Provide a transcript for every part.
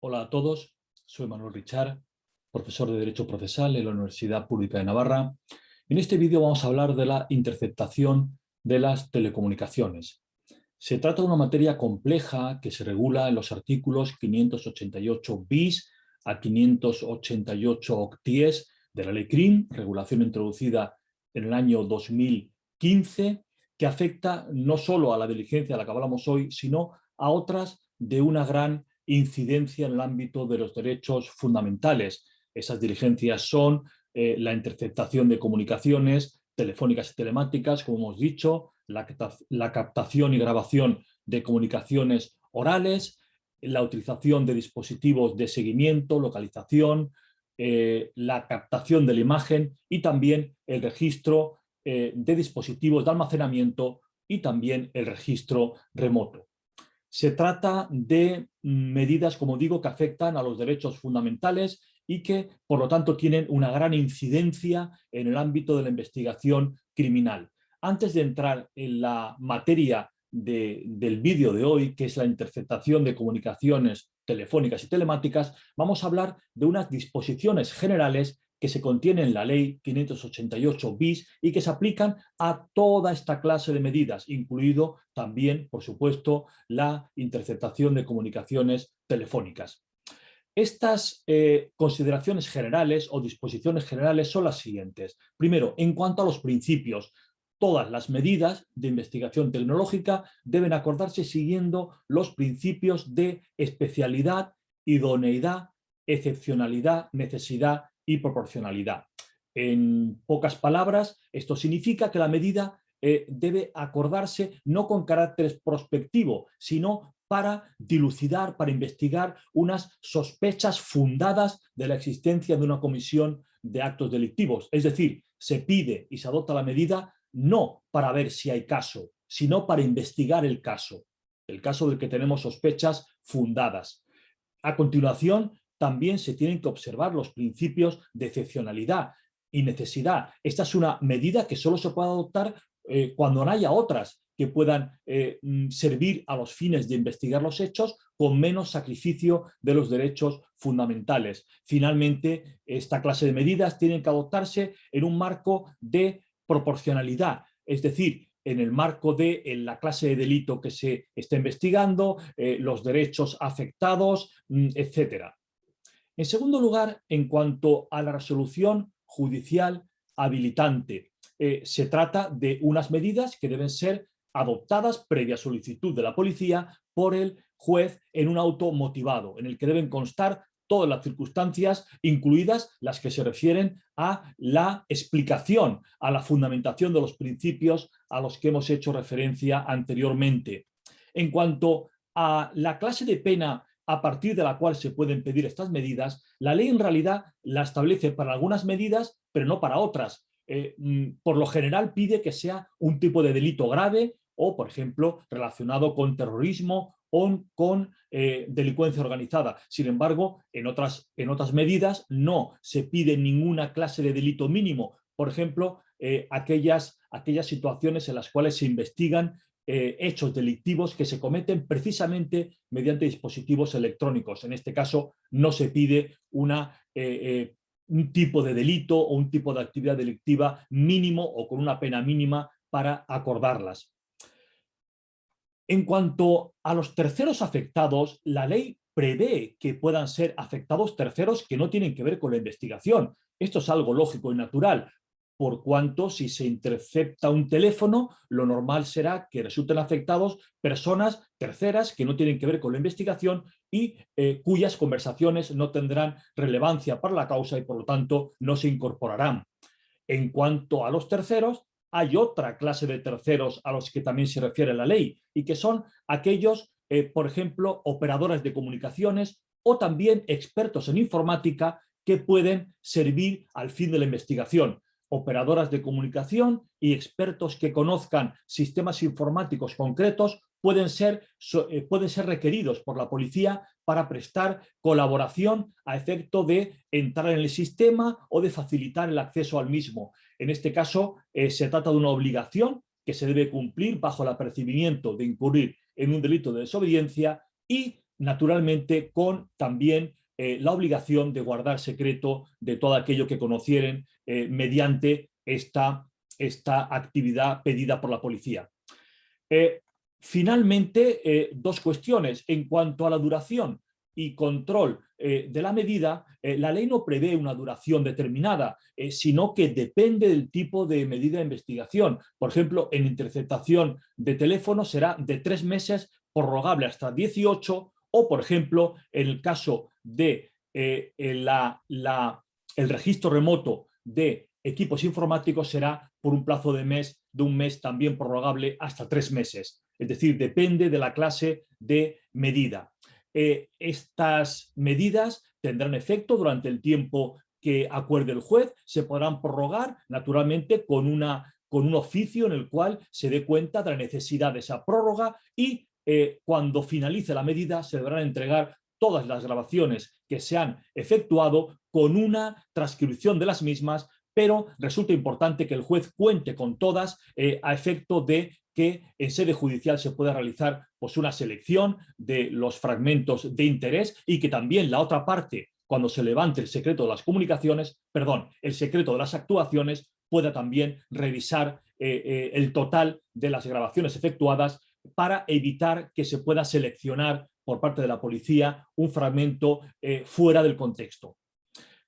Hola a todos, soy Manuel Richard, profesor de Derecho Procesal en la Universidad Pública de Navarra. En este vídeo vamos a hablar de la interceptación de las telecomunicaciones. Se trata de una materia compleja que se regula en los artículos 588 bis a 588 octies de la Ley CRIM, regulación introducida en el año 2015, que afecta no solo a la diligencia de la que hablamos hoy, sino a otras de una gran incidencia en el ámbito de los derechos fundamentales. Esas diligencias son la interceptación de comunicaciones telefónicas y telemáticas, como hemos dicho, la captación y grabación de comunicaciones orales, la utilización de dispositivos de seguimiento, localización, la captación de la imagen y también el registro de dispositivos de almacenamiento y también el registro remoto. Se trata de medidas, como digo, que afectan a los derechos fundamentales y que, por lo tanto, tienen una gran incidencia en el ámbito de la investigación criminal. Antes de entrar en la materia del vídeo de hoy, que es la interceptación de comunicaciones telefónicas y telemáticas, vamos a hablar de unas disposiciones generales que se contienen en la Ley 588 bis y que se aplican a toda esta clase de medidas, incluido también, por supuesto, la interceptación de comunicaciones telefónicas. Estas consideraciones generales o disposiciones generales son las siguientes. Primero, en cuanto a los principios, todas las medidas de investigación tecnológica deben acordarse siguiendo los principios de especialidad, idoneidad, excepcionalidad, necesidad y proporcionalidad. En pocas palabras, esto significa que la medida debe acordarse no con carácter prospectivo, sino para dilucidar, para investigar unas sospechas fundadas de la existencia de una comisión de actos delictivos. Es decir, se pide y se adopta la medida no para ver si hay caso, sino para investigar el caso del que tenemos sospechas fundadas. A continuación, también se tienen que observar los principios de excepcionalidad y necesidad. Esta es una medida que solo se puede adoptar cuando no haya otras que puedan servir a los fines de investigar los hechos con menos sacrificio de los derechos fundamentales. Finalmente, esta clase de medidas tienen que adoptarse en un marco de proporcionalidad, es decir, en el marco de la clase de delito que se está investigando, los derechos afectados, etc. En segundo lugar, en cuanto a la resolución judicial habilitante, se trata de unas medidas que deben ser adoptadas previa solicitud de la policía por el juez en un auto motivado, en el que deben constar todas las circunstancias, incluidas las que se refieren a la explicación, a la fundamentación de los principios a los que hemos hecho referencia anteriormente. En cuanto a la clase de pena a partir de la cual se pueden pedir estas medidas, la ley en realidad la establece para algunas medidas, pero no para otras. Por lo general pide que sea un tipo de delito grave o, por ejemplo, relacionado con terrorismo o con delincuencia organizada. Sin embargo, en otras medidas no se pide ninguna clase de delito mínimo. Por ejemplo, aquellas situaciones en las cuales se investigan hechos delictivos que se cometen precisamente mediante dispositivos electrónicos. En este caso, no se pide un tipo de delito o un tipo de actividad delictiva mínimo o con una pena mínima para acordarlas. En cuanto a los terceros afectados, la ley prevé que puedan ser afectados terceros que no tienen que ver con la investigación. Esto es algo lógico y natural, por cuanto si se intercepta un teléfono, lo normal será que resulten afectados personas terceras que no tienen que ver con la investigación y cuyas conversaciones no tendrán relevancia para la causa y por lo tanto no se incorporarán. En cuanto a los terceros, hay otra clase de terceros a los que también se refiere la ley y que son aquellos, por ejemplo, operadores de comunicaciones o también expertos en informática que pueden servir al fin de la investigación. Operadoras de comunicación y expertos que conozcan sistemas informáticos concretos pueden ser requeridos por la policía para prestar colaboración a efecto de entrar en el sistema o de facilitar el acceso al mismo. En este caso, se trata de una obligación que se debe cumplir bajo el apercibimiento de incurrir en un delito de desobediencia y naturalmente con también la obligación de guardar secreto de todo aquello que conocieren mediante esta actividad pedida por la policía. Finalmente, dos cuestiones. En cuanto a la duración y control de la medida, la ley no prevé una duración determinada, sino que depende del tipo de medida de investigación. Por ejemplo, en interceptación de teléfono será de 3 meses, prorrogable hasta 18, o por ejemplo, en el caso de el registro remoto de equipos informáticos será por un plazo de un mes, también prorrogable hasta 3 meses. Es decir, depende de la clase de medida. Estas medidas tendrán efecto durante el tiempo que acuerde el juez, se podrán prorrogar naturalmente con un oficio en el cual se dé cuenta de la necesidad de esa prórroga y cuando finalice la medida se deberán entregar todas las grabaciones que se han efectuado con una transcripción de las mismas, pero resulta importante que el juez cuente con todas a efecto de que en sede judicial se pueda realizar pues, una selección de los fragmentos de interés y que también la otra parte, cuando se levante el secreto de las comunicaciones, perdón, el secreto de las actuaciones, pueda también revisar el total de las grabaciones efectuadas para evitar que se pueda seleccionar por parte de la policía un fragmento fuera del contexto.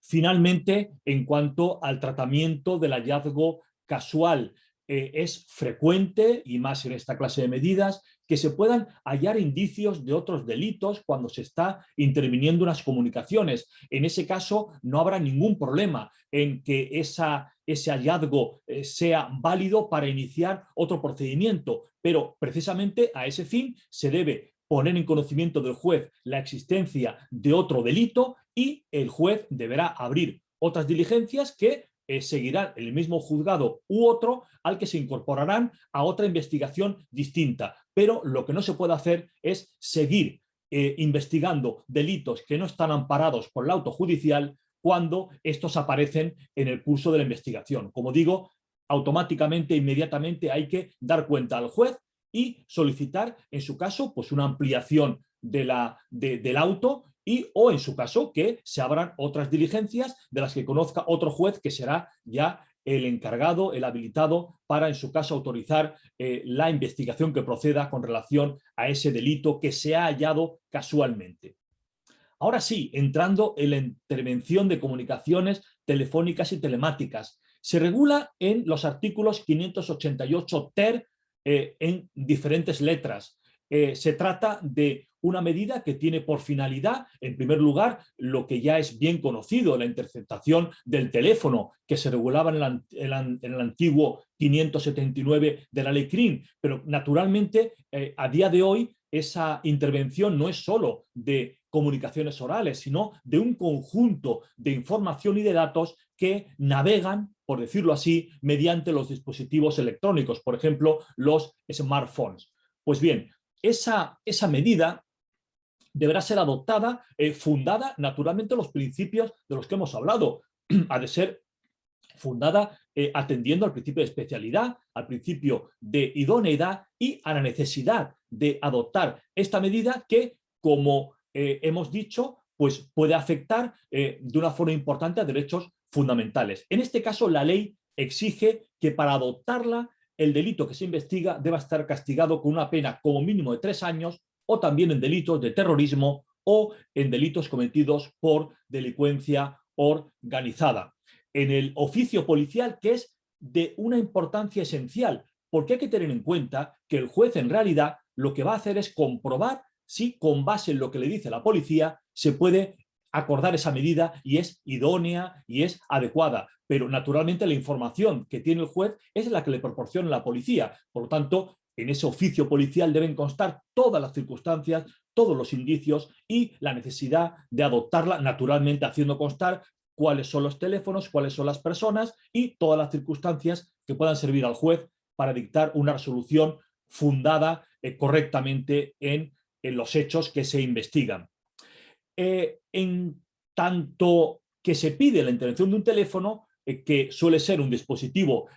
Finalmente, en cuanto al tratamiento del hallazgo casual, es frecuente, y más en esta clase de medidas, que se puedan hallar indicios de otros delitos cuando se está interviniendo en las comunicaciones. En ese caso, no habrá ningún problema en que ese hallazgo sea válido para iniciar otro procedimiento, pero precisamente a ese fin se debe poner en conocimiento del juez la existencia de otro delito y el juez deberá abrir otras diligencias que seguirán el mismo juzgado u otro al que se incorporarán a otra investigación distinta. Pero lo que no se puede hacer es seguir investigando delitos que no están amparados por el auto judicial cuando estos aparecen en el curso de la investigación. Como digo, automáticamente, inmediatamente hay que dar cuenta al juez y solicitar, en su caso, pues una ampliación del auto o en su caso que se abran otras diligencias de las que conozca otro juez que será ya el encargado, el habilitado para en su caso autorizar la investigación que proceda con relación a ese delito que se ha hallado casualmente. Ahora sí, entrando en la intervención de comunicaciones telefónicas y telemáticas, se regula en los artículos 588 ter en diferentes letras. Se trata de una medida que tiene por finalidad, en primer lugar, lo que ya es bien conocido, la interceptación del teléfono, que se regulaba en el antiguo 579 de la ley CRIM, pero naturalmente a día de hoy esa intervención no es solo de comunicaciones orales, sino de un conjunto de información y de datos que navegan, por decirlo así, mediante los dispositivos electrónicos, por ejemplo, los smartphones. Pues bien, esa medida deberá ser adoptada, fundada naturalmente en los principios de los que hemos hablado. Ha de ser fundada atendiendo al principio de especialidad, al principio de idoneidad y a la necesidad de adoptar esta medida que, como hemos dicho, pues puede afectar de una forma importante a derechos fundamentales. En este caso, la ley exige que para adoptarla el delito que se investiga deba estar castigado con una pena como mínimo de 3 años o también en delitos de terrorismo o en delitos cometidos por delincuencia organizada. En el oficio policial, que es de una importancia esencial, porque hay que tener en cuenta que el juez en realidad lo que va a hacer es comprobar si con base en lo que le dice la policía se puede acordar esa medida y es idónea y es adecuada. Pero naturalmente la información que tiene el juez es la que le proporciona la policía. Por lo tanto, en ese oficio policial deben constar todas las circunstancias, todos los indicios y la necesidad de adoptarla, naturalmente haciendo constar cuáles son los teléfonos, cuáles son las personas y todas las circunstancias que puedan servir al juez para dictar una resolución fundada correctamente en los hechos que se investigan. En tanto que se pide la intervención de un teléfono, que suele ser un dispositivo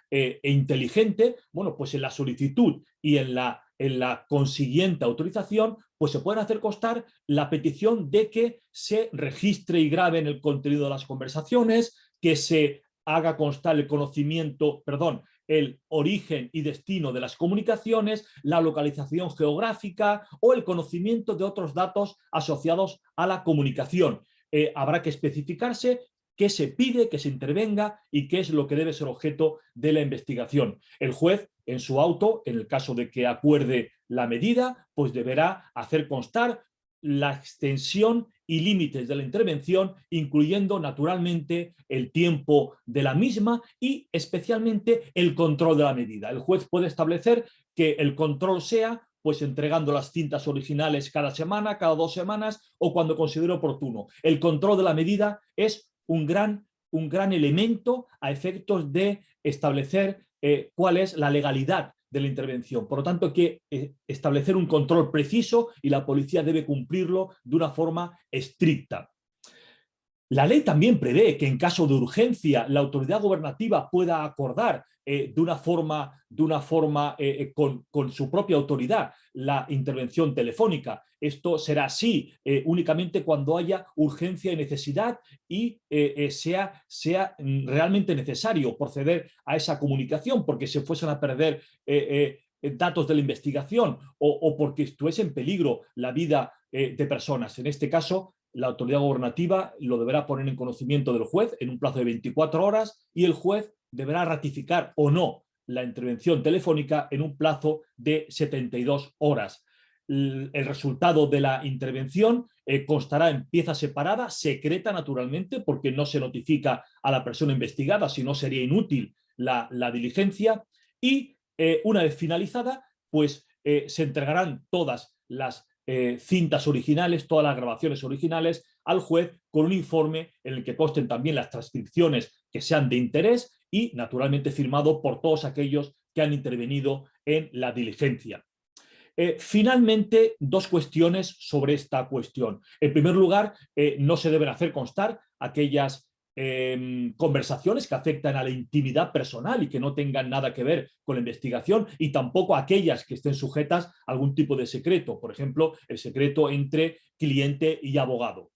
inteligente, bueno, pues en la solicitud y en la en la consiguiente autorización, pues se pueden hacer constar la petición de que se registre y grabe en el contenido de las conversaciones, que se haga constar el conocimiento, perdón, el origen y destino de las comunicaciones, la localización geográfica o el conocimiento de otros datos asociados a la comunicación. Habrá que especificarse qué se pide, que se intervenga y qué es lo que debe ser objeto de la investigación. El juez, en su auto, en el caso de que acuerde la medida, pues deberá hacer constar la extensión y límites de la intervención, incluyendo naturalmente el tiempo de la misma y especialmente el control de la medida. El juez puede establecer que el control sea pues entregando las cintas originales cada semana, cada 2 semanas o cuando considere oportuno. El control de la medida es un gran elemento a efectos de establecer cuál es la legalidad de la intervención. Por lo tanto, hay que establecer un control preciso y la policía debe cumplirlo de una forma estricta. La ley también prevé que en caso de urgencia la autoridad gubernativa pueda acordar de una forma con su propia autoridad la intervención telefónica. Esto será así únicamente cuando haya urgencia y necesidad y sea realmente necesario proceder a esa comunicación porque se fuesen a perder datos de la investigación o porque estuviese en peligro la vida de personas. En este caso, la autoridad gubernativa lo deberá poner en conocimiento del juez en un plazo de 24 horas y el juez deberá ratificar o no la intervención telefónica en un plazo de 72 horas. El resultado de la intervención constará en pieza separada, secreta naturalmente, porque no se notifica a la persona investigada, si no sería inútil la diligencia, y una vez finalizada, pues se entregarán todas las cintas originales, todas las grabaciones originales al juez con un informe en el que consten también las transcripciones que sean de interés y naturalmente firmado por todos aquellos que han intervenido en la diligencia. Finalmente, 2 cuestiones sobre esta cuestión. En primer lugar, no se deben hacer constar aquellas conversaciones que afectan a la intimidad personal y que no tengan nada que ver con la investigación y tampoco aquellas que estén sujetas a algún tipo de secreto, por ejemplo, el secreto entre cliente y abogado.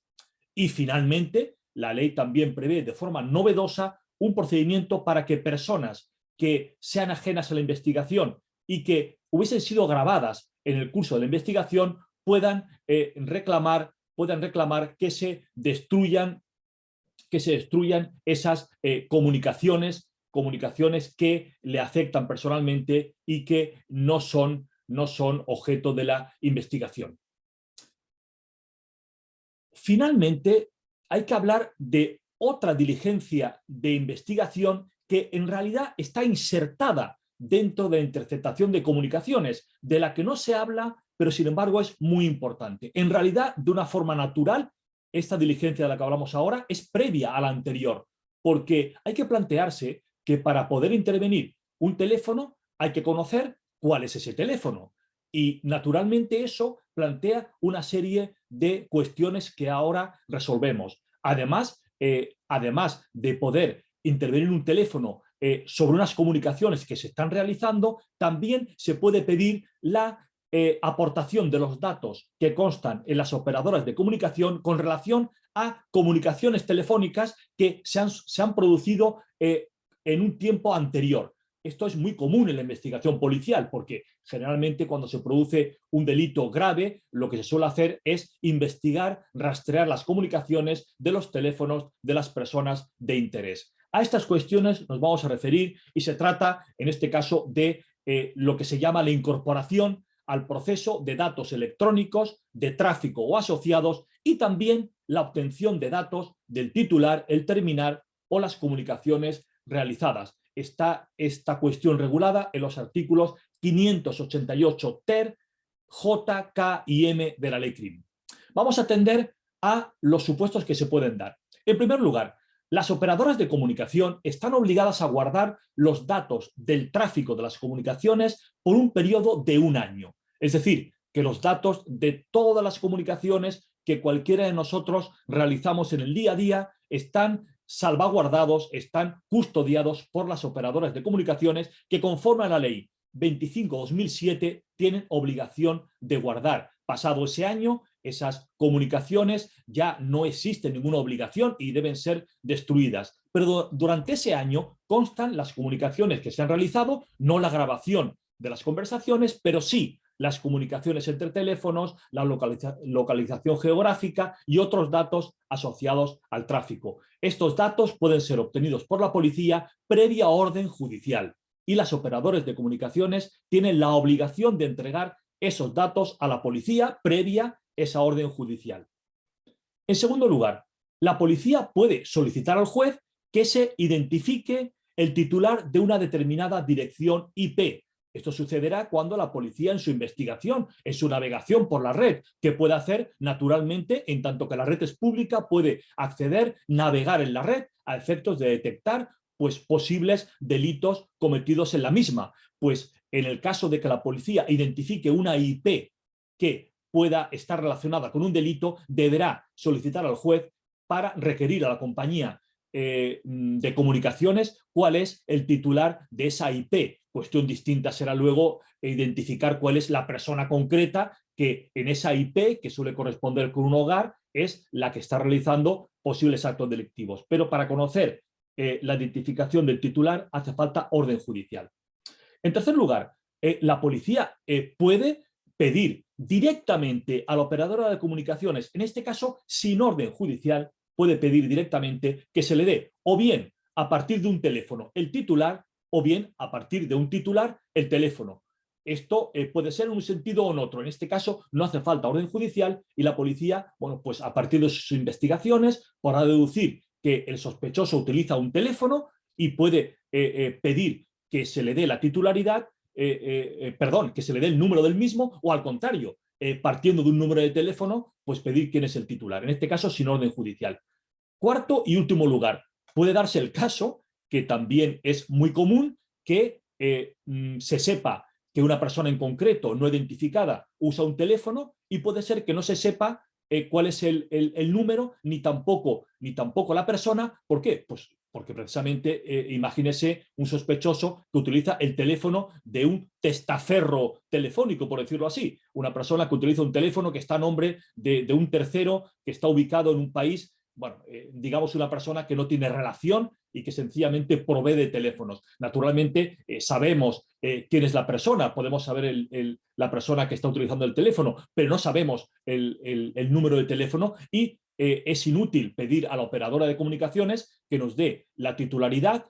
Y finalmente, la ley también prevé de forma novedosa un procedimiento para que personas que sean ajenas a la investigación y que hubiesen sido grabadas en el curso de la investigación puedan reclamar que se destruyan esas comunicaciones que le afectan personalmente y que no son objeto de la investigación. Finalmente, hay que hablar de otra diligencia de investigación que en realidad está insertada dentro de la interceptación de comunicaciones, de la que no se habla, pero sin embargo es muy importante. En realidad, de una forma natural, esta diligencia de la que hablamos ahora es previa a la anterior, porque hay que plantearse que para poder intervenir un teléfono hay que conocer cuál es ese teléfono. Y naturalmente eso plantea una serie de cuestiones que ahora resolvemos. Además de poder intervenir en un teléfono sobre unas comunicaciones que se están realizando, también se puede pedir la aportación de los datos que constan en las operadoras de comunicación con relación a comunicaciones telefónicas que se han producido en un tiempo anterior. Esto es muy común en la investigación policial porque generalmente cuando se produce un delito grave lo que se suele hacer es investigar, rastrear las comunicaciones de los teléfonos de las personas de interés. A estas cuestiones nos vamos a referir y se trata en este caso de lo que se llama la incorporación al proceso de datos electrónicos, de tráfico o asociados y también la obtención de datos del titular, el terminal o las comunicaciones realizadas. Está esta cuestión regulada en los artículos 588 ter, J, K y M de la ley CRIM. Vamos a atender a los supuestos que se pueden dar. En primer lugar, las operadoras de comunicación están obligadas a guardar los datos del tráfico de las comunicaciones por un periodo de 1 año. Es decir, que los datos de todas las comunicaciones que cualquiera de nosotros realizamos en el día a día están salvaguardados, están custodiados por las operadoras de comunicaciones que conforme a la ley 25/2007 tienen obligación de guardar. Pasado ese año, esas comunicaciones ya no existe ninguna obligación y deben ser destruidas. Pero durante ese año constan las comunicaciones que se han realizado, no la grabación de las conversaciones, pero sí las comunicaciones entre teléfonos, la localización geográfica y otros datos asociados al tráfico. Estos datos pueden ser obtenidos por la policía previa orden judicial y los operadores de comunicaciones tienen la obligación de entregar esos datos a la policía previa esa orden judicial. En segundo lugar, la policía puede solicitar al juez que se identifique el titular de una determinada dirección IP. Esto sucederá cuando la policía en su investigación, en su navegación por la red, que puede hacer naturalmente, en tanto que la red es pública, puede acceder, navegar en la red a efectos de detectar posibles delitos cometidos en la misma. Pues en el caso de que la policía identifique una IP que pueda estar relacionada con un delito, deberá solicitar al juez para requerir a la compañía de comunicaciones cuál es el titular de esa IP. Cuestión distinta será luego identificar cuál es la persona concreta que en esa IP, que suele corresponder con un hogar, es la que está realizando posibles actos delictivos. Pero para conocer la identificación del titular hace falta orden judicial. En tercer lugar, la policía puede pedir directamente a la operadora de comunicaciones, en este caso sin orden judicial, puede pedir directamente que se le dé o bien a partir de un teléfono el titular o bien a partir de un titular el teléfono. Esto puede ser en un sentido o en otro. En este caso no hace falta orden judicial y la policía, bueno, pues a partir de sus investigaciones podrá deducir que el sospechoso utiliza un teléfono y puede pedir que se le dé la titularidad, que se le dé el número del mismo o al contrario, partiendo de un número de teléfono, pues pedir quién es el titular, en este caso sin orden judicial. Cuarto y último lugar, puede darse el caso, que también es muy común, que se sepa que una persona en concreto no identificada usa un teléfono y puede ser que no se sepa cuál es el número, ni tampoco la persona. ¿Por qué? Pues porque precisamente, imagínese un sospechoso que utiliza el teléfono de un testaferro telefónico, por decirlo así. Una persona que utiliza un teléfono que está a nombre de un tercero que está ubicado en un país, bueno, digamos una persona que no tiene relación y que sencillamente provee de teléfonos. Naturalmente sabemos quién es la persona, podemos saber la persona que está utilizando el teléfono, pero no sabemos el número de teléfono y es inútil pedir a la operadora de comunicaciones que nos dé la titularidad,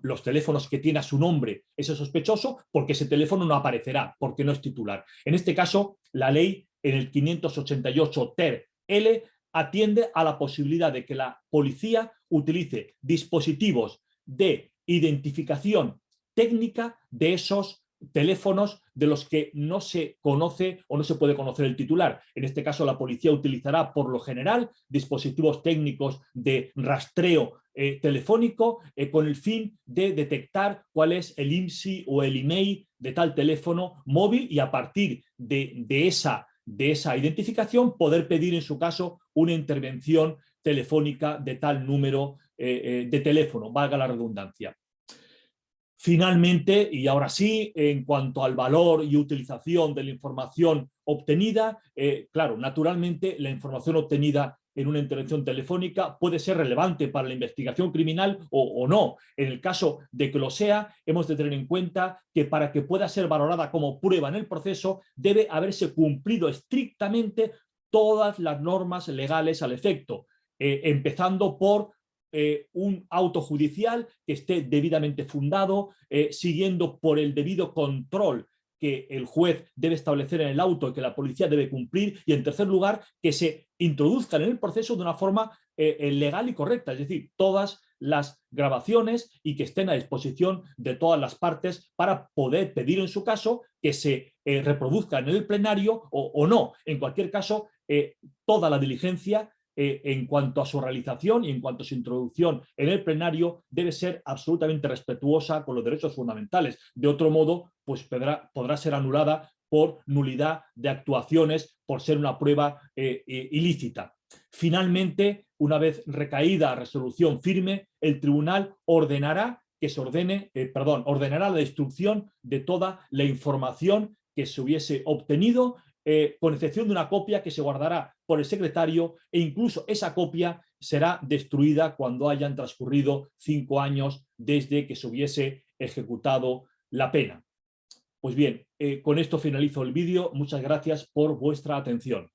los teléfonos que tiene a su nombre ese sospechoso, porque ese teléfono no aparecerá, porque no es titular. En este caso, la ley en el 588 ter L atiende a la posibilidad de que la policía utilice dispositivos de identificación técnica de esos teléfonos de los que no se conoce o no se puede conocer el titular. En este caso, la policía utilizará por lo general dispositivos técnicos de rastreo telefónico con el fin de detectar cuál es el IMSI o el email de tal teléfono móvil y a partir de esa identificación poder pedir en su caso una intervención telefónica de tal número de teléfono, valga la redundancia. Finalmente, y ahora sí, en cuanto al valor y utilización de la información obtenida, claro, naturalmente la información obtenida en una intervención telefónica puede ser relevante para la investigación criminal o no. En el caso de que lo sea, hemos de tener en cuenta que para que pueda ser valorada como prueba en el proceso, debe haberse cumplido estrictamente todas las normas legales al efecto, empezando por un auto judicial que esté debidamente fundado, siguiendo por el debido control que el juez debe establecer en el auto y que la policía debe cumplir, y en tercer lugar, que se introduzcan en el proceso de una forma legal y correcta, es decir, todas las grabaciones y que estén a disposición de todas las partes para poder pedir en su caso que se reproduzcan en el plenario o no. En cualquier caso, toda la diligencia en cuanto a su realización y en cuanto a su introducción en el plenario debe ser absolutamente respetuosa con los derechos fundamentales. De otro modo, pues podrá ser anulada por nulidad de actuaciones, por ser una prueba ilícita. Finalmente, una vez recaída resolución firme, el tribunal ordenará que se ordenará la destrucción de toda la información que se hubiese obtenido, con excepción de una copia que se guardará por el secretario, e incluso esa copia será destruida cuando hayan transcurrido 5 años desde que se hubiese ejecutado la pena. Pues bien, con esto finalizo el vídeo. Muchas gracias por vuestra atención.